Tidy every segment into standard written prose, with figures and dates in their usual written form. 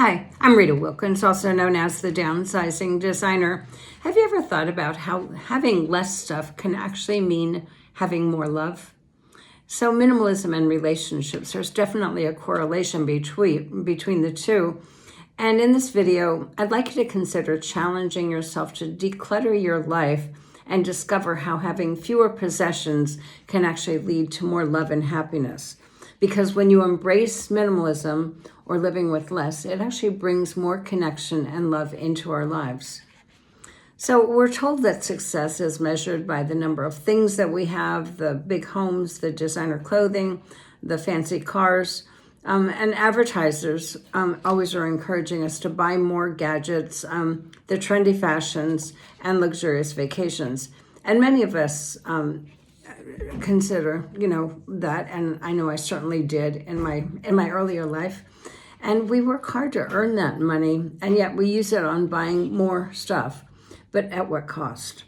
Hi, I'm Rita Wilkins, also known as the Downsizing Designer. Have you ever thought about how having less stuff can actually mean having more love? So minimalism and relationships, there's definitely a correlation between the two. And in this video, I'd like you to consider challenging yourself to declutter your life and discover how having fewer possessions can actually lead to more love and happiness. Because when you embrace minimalism or living with less, it actually brings more connection and love into our lives. So we're told that success is measured by the number of things that we have, the big homes, the designer clothing, the fancy cars, and advertisers always are encouraging us to buy more gadgets, the trendy fashions, and luxurious vacations. And many of us consider, that, and I know I certainly did in my earlier life. And we work hard to earn that money, and yet we use it on buying more stuff. But at what cost?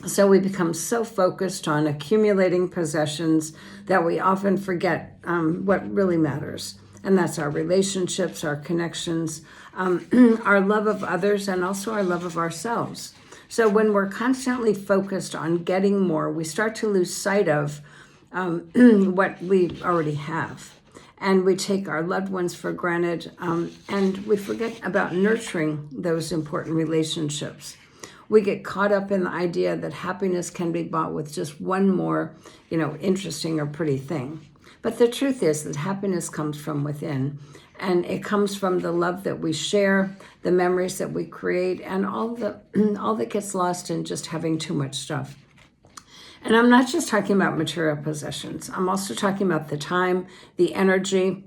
So we become so focused on accumulating possessions that we often forget what really matters. And that's our relationships, our connections, our love of others, and also our love of ourselves. So when we're constantly focused on getting more, we start to lose sight of what we already have. And we take our loved ones for granted, and we forget about nurturing those important relationships. We get caught up in the idea that happiness can be bought with just one more, interesting or pretty thing. But the truth is that happiness comes from within, and it comes from the love that we share, the memories that we create, and all that gets lost in just having too much stuff. And I'm not just talking about material possessions. I'm also talking about the time, the energy,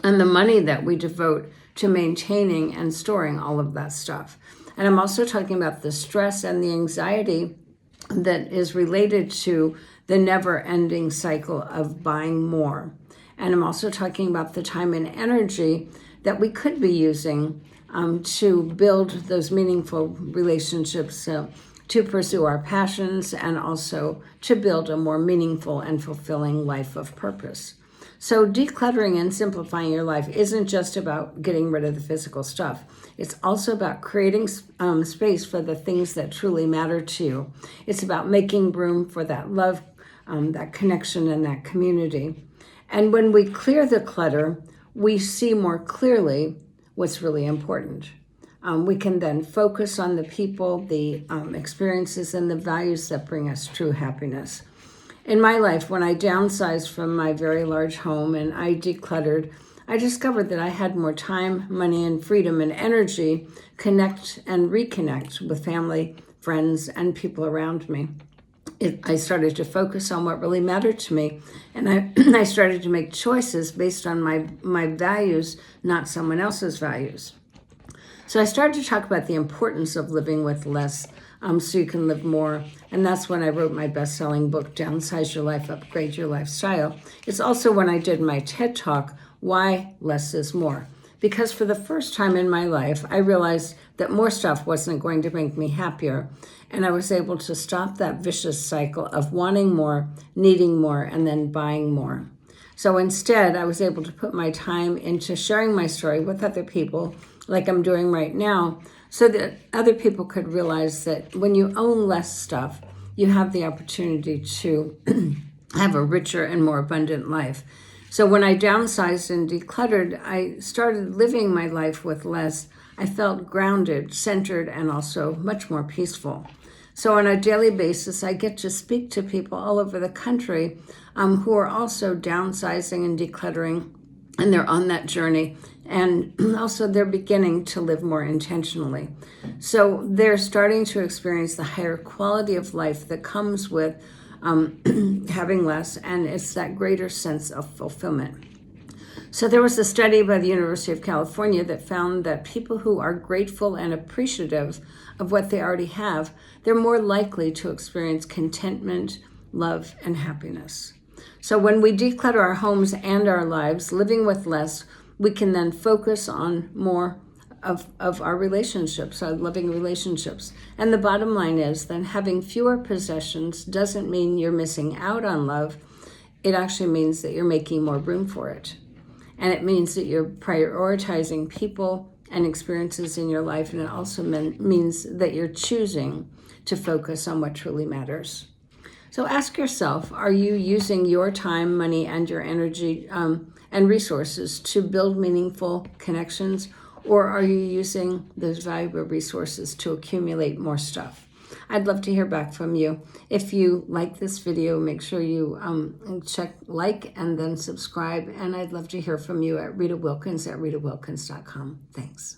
and the money that we devote to maintaining and storing all of that stuff. And I'm also talking about the stress and the anxiety that is related to the never-ending cycle of buying more. And I'm also talking about the time and energy that we could be using to build those meaningful relationships, to pursue our passions, and also to build a more meaningful and fulfilling life of purpose. So decluttering and simplifying your life isn't just about getting rid of the physical stuff. It's also about creating space for the things that truly matter to you. It's about making room for that love, that connection, and that community. And when we clear the clutter, we see more clearly what's really important. We can then focus on the people, the experiences, and the values that bring us true happiness. In my life, when I downsized from my very large home and I decluttered, I discovered that I had more time, money, and freedom and energy connect and reconnect with family, friends, and people around me. I started to focus on what really mattered to me, and I started to make choices based on my values, not someone else's values. So I started to talk about the importance of living with less so you can live more. And that's when I wrote my best-selling book, Downsize Your Life, Upgrade Your Lifestyle. It's also when I did my TED Talk, Why Less is More. Because for the first time in my life, I realized that more stuff wasn't going to make me happier. And I was able to stop that vicious cycle of wanting more, needing more, and then buying more. So instead, I was able to put my time into sharing my story with other people, like I'm doing right now, so that other people could realize that when you own less stuff, you have the opportunity to have a richer and more abundant life. So when I downsized and decluttered, I started living my life with less. I felt grounded, centered, and also much more peaceful. So on a daily basis, I get to speak to people all over the country who are also downsizing and decluttering, and they're on that journey. And also they're beginning to live more intentionally. So they're starting to experience the higher quality of life that comes with having less, and it's that greater sense of fulfillment. So there was a study by the University of California that found that people who are grateful and appreciative of what they already have, they're more likely to experience contentment, love, and happiness. So when we declutter our homes and our lives, living with less, we can then focus on more of our relationships, our loving relationships. And the bottom line is that having fewer possessions doesn't mean you're missing out on love. It actually means that you're making more room for it. And it means that you're prioritizing people and experiences in your life, and it also means that you're choosing to focus on what truly matters. So ask yourself, are you using your time, money, and your energy and resources to build meaningful connections, or are you using those valuable resources to accumulate more stuff? I'd love to hear back from you. If you like this video, make sure you check like and then subscribe. And I'd love to hear from you at Rita Wilkins at ritawilkins.com. Thanks.